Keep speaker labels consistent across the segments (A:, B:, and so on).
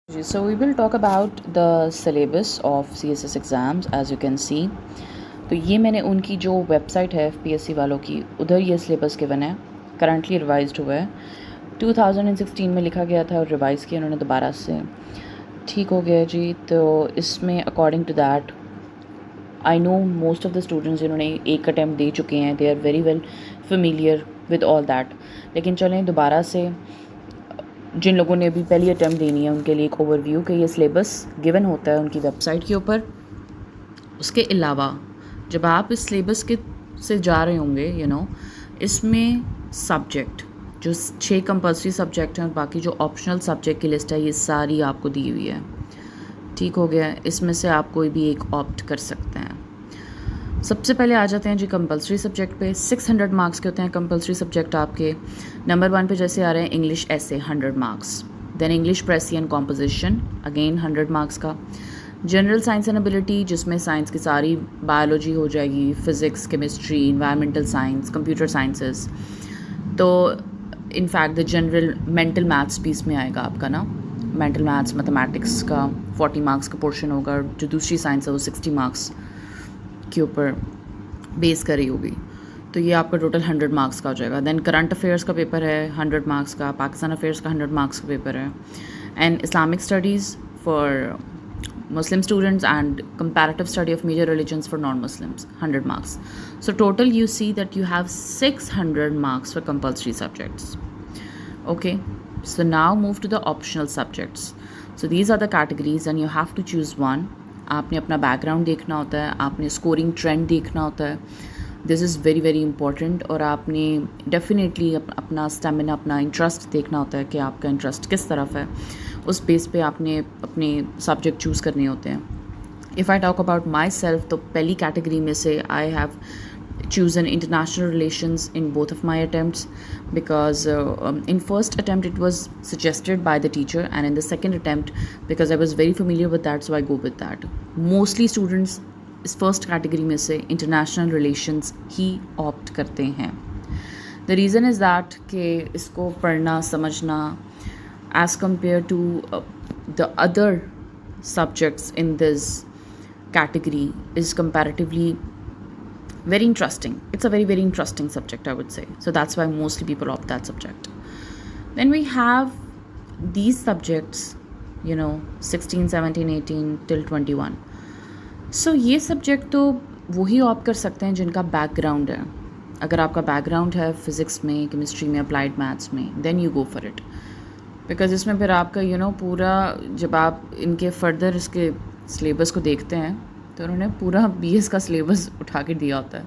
A: So we will talk about the syllabus of CSS exams as you can see. तो ये मैंने उनकी जो वेबसाइट है FPSC वालों की उधर ये सिलेबस गिवन है, करंटली रिवाइज्ड हुआ है। 2016 में लिखा गया था और रिवाइज़ किया उन्होंने दोबारा से, ठीक हो गया जी। तो इसमें according to that I know most of the students जिन्होंने एक अटैम्प्ट दे चुके हैं, they are very well familiar with all that. लेकिन चलें दोबारा से जिन लोगों ने अभी पहली अटैम्प्ट देनी है उनके लिए एक ओवरव्यू कि ये सिलेबस गिवन होता है उनकी वेबसाइट के ऊपर। उसके अलावा जब आप इस सिलेबस के से जा रहे होंगे इसमें सब्जेक्ट जो 6 कंपल्सरी सब्जेक्ट हैं और बाकी जो ऑप्शनल सब्जेक्ट की लिस्ट है ये सारी आपको दी हुई है, ठीक हो गया। इसमें से आप कोई भी एक ऑप्ट कर सकते हैं। सबसे पहले आ जाते हैं जी कंपलसरी सब्जेक्ट पे। 600 मार्क्स के होते हैं कंपलसरी सब्जेक्ट आपके। नंबर 1 पे जैसे आ रहे हैं इंग्लिश ऐसे 100 marks, then English precis and composition again 100 marks का। जनरल साइंस एंड एबिलिटी जिसमें साइंस की सारी बायोलॉजी हो जाएगी, physics, chemistry, environmental science, computer sciences. तो in fact the general mental maths भी इसमें आएगा आपका ना। मेंटल मैथ्स मैथमेटिक्स का 40 मार्क्स का पोर्शन होगा, जो दूसरी साइंस है वो 60 मार्क्स के ऊपर बेस कर रही होगी। तो ये आपका टोटल 100 मार्क्स का हो जाएगा। देन करंट अफेयर्स का पेपर है 100 मार्क्स का, पाकिस्तान अफेयर्स का 100 मार्क्स का पेपर है, and Islamic studies for Muslim students and comparative study of major religions for non-Muslims 100 marks. So total you see that you have 600 marks for compulsory subjects. Okay, so now move to the optional subjects. So these are the categories and you have to choose one. आपने अपना background देखना होता है, आपने scoring trend देखना होता है, this is very very important. और आपने डेफिनेटली अपना स्टेमिना, अपना इंटरेस्ट देखना होता है कि आपका इंटरेस्ट किस तरफ है, उस बेस पे आपने अपने सब्जेक्ट चूज़ करने होते हैं। If I talk about my self तो पहली कैटेगरी में से I have chosen international relations in both of my attempts because in first attempt it was suggested by the teacher, and in the second attempt because I was very familiar with that, so I go with that. Mostly students इस first category में से international relations ही opt करते हैं। The reason is that कि इसको पढ़ना समझना as compare to the other subjects in this category is comparatively very interesting. It's a very very interesting subject, I would say. So that's why mostly people opt that subject. Then we have these subjects 16, 17, 18 till 21. So ये subject तो वही opt कर सकते हैं जिनका background है। अगर आपका बैकग्राउंड है फिज़िक्स में, केमिस्ट्री में, अप्लाइड मैथ्स में, then you go for it. Because इसमें फिर आपका पूरा जब आप इनके फर्दर इसके सिलेबस को देखते हैं तो उन्होंने पूरा BS का सिलेबस उठा के दिया होता है,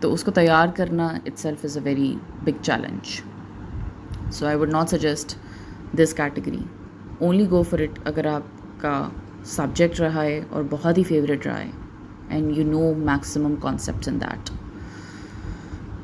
A: तो उसको तैयार करना itself is a very big challenge. So I would not suggest this category, only go for it अगर आपका सब्जेक्ट रहा है और बहुत ही फेवरेट रहा है and you know maximum concepts in that.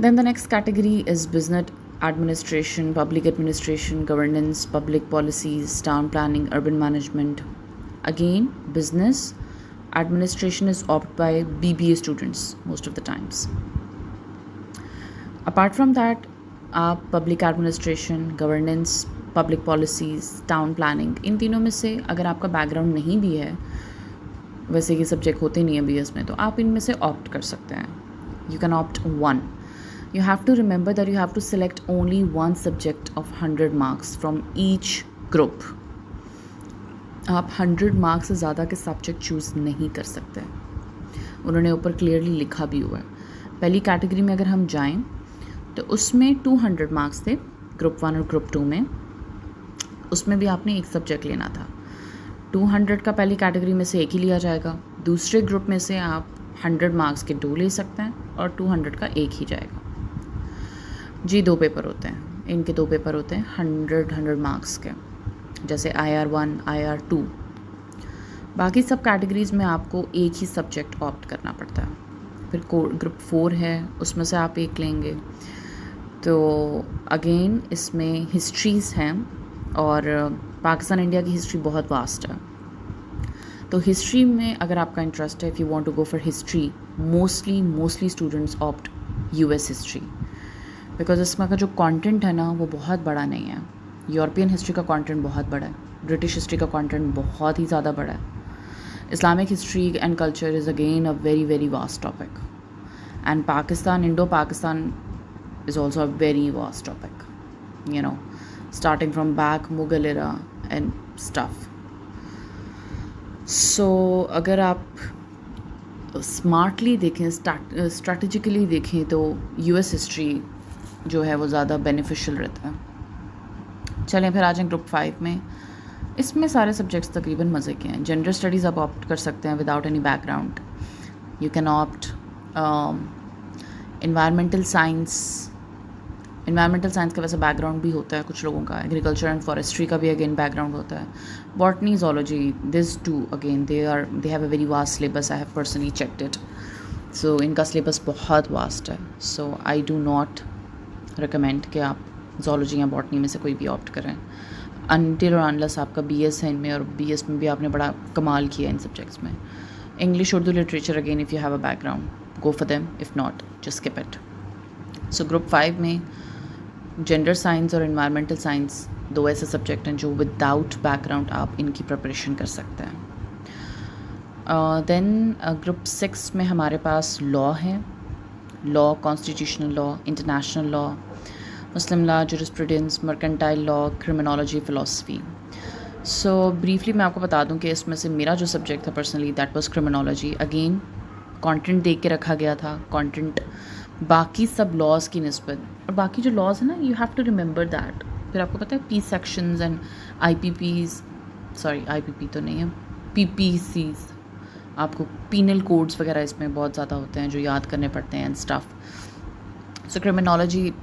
A: Then the next category is business administration, public administration, governance, public policies, town planning, urban management. Again business administration is opted by BBA students most of the times. Apart from that, आप public administration, governance, public policies, town planning, इन तीनों में से अगर आपका background नहीं भी है, वैसे ये सब्जेक्ट होते नहीं है BS में, तो आप इनमें से ऑप्ट कर सकते हैं। You can opt one. You have to remember that you have to select only one subject of 100 marks from each group. आप 100 मार्क्स से ज़्यादा के सब्जेक्ट चूज़ नहीं कर सकते, उन्होंने ऊपर क्लियरली लिखा भी हुआ है। पहली कैटेगरी में अगर हम जाएं तो उसमें 200 मार्क्स थे ग्रुप 1 और ग्रुप 2 में, उसमें भी आपने एक सब्जेक्ट लेना था। 200 का पहली कैटेगरी में से एक ही लिया जाएगा, दूसरे ग्रुप में से आप 100 मार्क्स के 2 ले सकते हैं और 200 का एक ही जाएगा जी। 2 पेपर होते हैं, इनके 2 पेपर होते हैं 100 मार्क्स के, जैसे IR1, IR2। बाकी सब कैटेगरीज़ में आपको एक ही सब्जेक्ट ऑप्ट करना पड़ता है। फिर ग्रुप 4 है, उसमें से आप एक लेंगे। तो अगेन इसमें हिस्ट्रीज़ हैं और पाकिस्तान इंडिया की हिस्ट्री बहुत वास्ट है, तो हिस्ट्री में अगर आपका इंटरेस्ट है, if you want to go for history, mostly students opt US history, because इसमें का जो कंटेंट है ना वो बहुत बड़ा नहीं है। यूरोपियन हिस्ट्री का कंटेंट बहुत बड़ा है, ब्रिटिश हिस्ट्री का कंटेंट बहुत ही ज़्यादा बड़ा है, Islamic history and culture is again a very very vast topic, and Pakistan, Indo Pakistan is also a very vast topic, you know, starting from back Mughal era and stuff. So अगर आप smartly देखें, strategically देखें तो US history जो है वो ज़्यादा beneficial रहता है। चलें फिर आ जाएं ग्रुप 5 में। इसमें सारे सब्जेक्ट्स तकरीबन मज़े के हैं। जेंडर स्टडीज़ आप ऑप्ट कर सकते हैं without any background. You can opt environmental science का वैसे बैकग्राउंड भी होता है कुछ लोगों का। एग्रीकल्चर एंड फॉरेस्ट्री का भी अगेन बैकग्राउंड होता है। Botany, zoology, this too again they have a very vast syllabus. I have personally checked it. So इनका सिलेबस बहुत वास्ट है। So I do not recommend कि आप zoology या बॉटनी में से कोई भी ऑप्ट करें अनटिल और अनलेस आपका BS है इनमें, और BS में भी आपने बड़ा कमाल किया इन सब्जेक्ट्स में। English, Urdu, literature again if you have a background go for them, if not just skip it. So group 5 में जेंडर साइंस और एनवायरमेंटल साइंस दो ऐसे सब्जेक्ट हैं जो विदाउट बैकग्राउंड आप इनकी प्रिपरेशन कर सकते हैं। देन ग्रुप 6 में हमारे पास लॉ है। Law, constitutional law, international law, Muslim law, jurisprudence, mercantile law, criminology, philosophy. So briefly मैं आपको बता दूं कि इसमें से मेरा जो सब्जेक्ट था personally that was criminology. Again content देख के रखा गया था, कंटेंट बाकी सब लॉज की निस्बत, और बाकी जो लॉज है ना, you have to remember that. फिर आपको पता है P sections and IPPs, sorry IPP तो नहीं है, PPCs, आपको पीनल कोड्स वगैरह इसमें बहुत ज़्यादा होते हैं जो याद करने पड़ते हैं and stuff. So criminology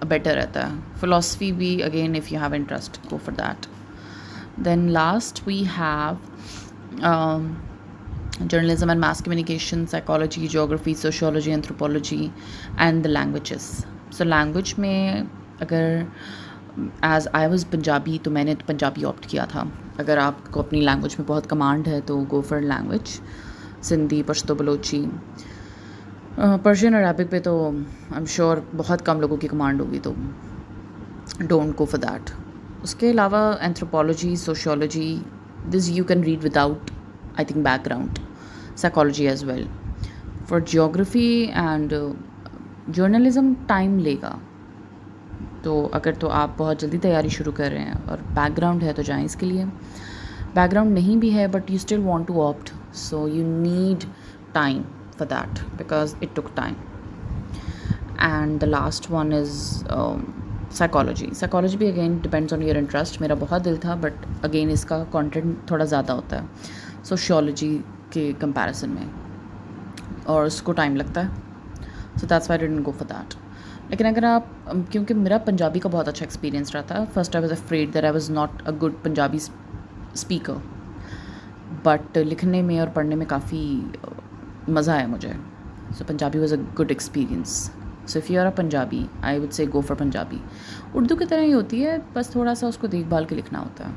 A: better रहता है। फ़िलासफ़ी भी again if you have interest go for that. Then last we have journalism and mass communication, psychology, geography, sociology, anthropology and the languages. So language में अगर as I was Punjabi तो मैंने तो Punjabi opt किया था। अगर आपको अपनी लैंग्वेज में बहुत कमांड है तो go for language. Sindhi, Pashto, Balochi, Persian और अरबिक पे तो आई एम श्योर बहुत कम लोगों की कमांड होगी, तो डोंट गो फॉर दैट। उसके अलावा anthropology, sociology, this you can read without I think background. Psychology as well. For geography and journalism time लेगा, तो अगर तो आप बहुत जल्दी तैयारी शुरू कर रहे हैं और बैकग्राउंड है तो जाएं इसके लिए। बैकग्राउंड नहीं भी है but you still want to opt, so you need time for that because it took time. And the last one is psychology भी again depends on your interest. मेरा बहुत दिल था बट अगेन इसका कंटेंट थोड़ा ज़्यादा होता है सोशियोलॉजी के कंपैरिजन में, और उसको टाइम लगता है। So that's why I didn't go for that. लेकिन अगर आप, क्योंकि मेरा पंजाबी का बहुत अच्छा एक्सपीरियंस रहा था, first I was afraid that I was not a good Punjabi speaker, but लिखने में और पढ़ने में काफ़ी मज़ा आया मुझे। So Punjabi was a good experience. So if you are a Punjabi I would say go for Punjabi. Urdu की तरह ही होती है, बस थोड़ा सा उसको देखभाल के लिखना होता है।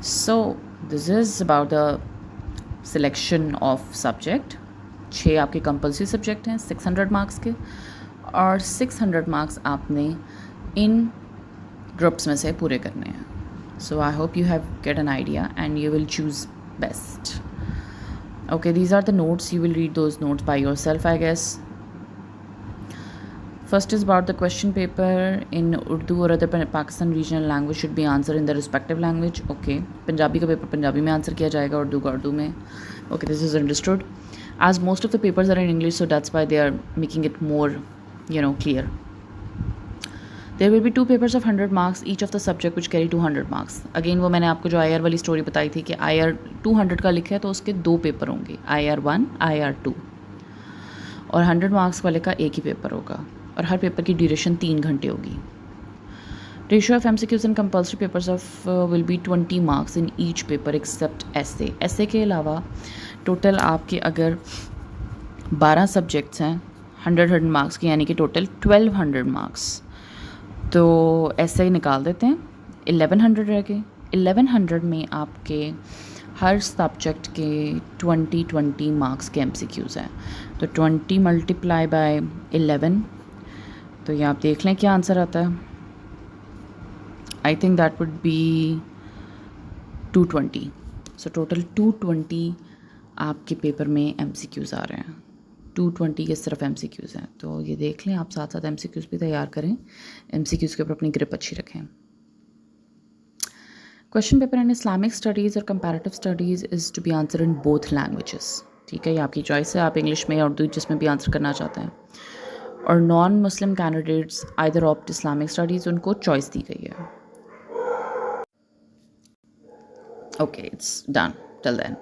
A: So this is about the selection of subject. 6 आपके कंपल्सरी सब्जेक्ट हैं 600 मार्क्स के, और 600 मार्क्स आपने इन ग्रुप्स में से पूरे करने हैं। So I hope you have get an idea and you will choose best. Okay, these are the notes. You will read those notes by yourself, I guess. First is about the question paper in Urdu or other Pakistan regional language should be answered in the respective language. Okay, Punjabi ka paper Punjabi mein answer kiya jayega, Urdu ka Urdu mein. Okay, this is understood. As most of the papers are in English, so that's why they are making it more, clear. There will be 2 papers of 100 marks, each of the subject which carry 200 marks. Again वो मैंने आपको जो IR वाली story बताई थी कि IR 200 का लिखा है तो उसके 2 पेपर होंगे, IR 1, IR 2, और 100 मार्क्स वाले का एक ही पेपर होगा, और हर पेपर की ड्यूरेशन 3 घंटे होगी. Ratio of MCQs and compulsory papers of will be 20 marks in each paper except ऐसे. ऐसे के अलावा टोटल आपके अगर 12 सब्जेक्ट्स हैं 100 मार्क्स के, यानी कि टोटल 1200 मार्क्स. तो ऐसे ही निकाल देते हैं, 1100 रह गए. 1100 में आपके हर सब्जेक्ट के 20 मार्क्स के MCQs हैं. तो 20 मल्टीप्लाई बाय 11, तो ये आप देख लें क्या आंसर आता है. I think that would be 220. So total 220 आपके पेपर में MCQs आ रहे हैं. 220 के सिर्फ MCQs हैं. तो ये देख लें, आप साथ साथ MCQs भी तैयार करें. MCQs के ऊपर अपनी ग्रिप अच्छी रखें. Question paper in Islamic studies और comparative studies is to be answer in both languages. ठीक है, ये आपकी चॉइस है, आप इंग्लिश में या उर्दू जिसमें भी आंसर करना चाहते हैं. और non Muslim candidates either opt Islamic studies, उनको चॉइस दी गई है. Okay, it's done till then.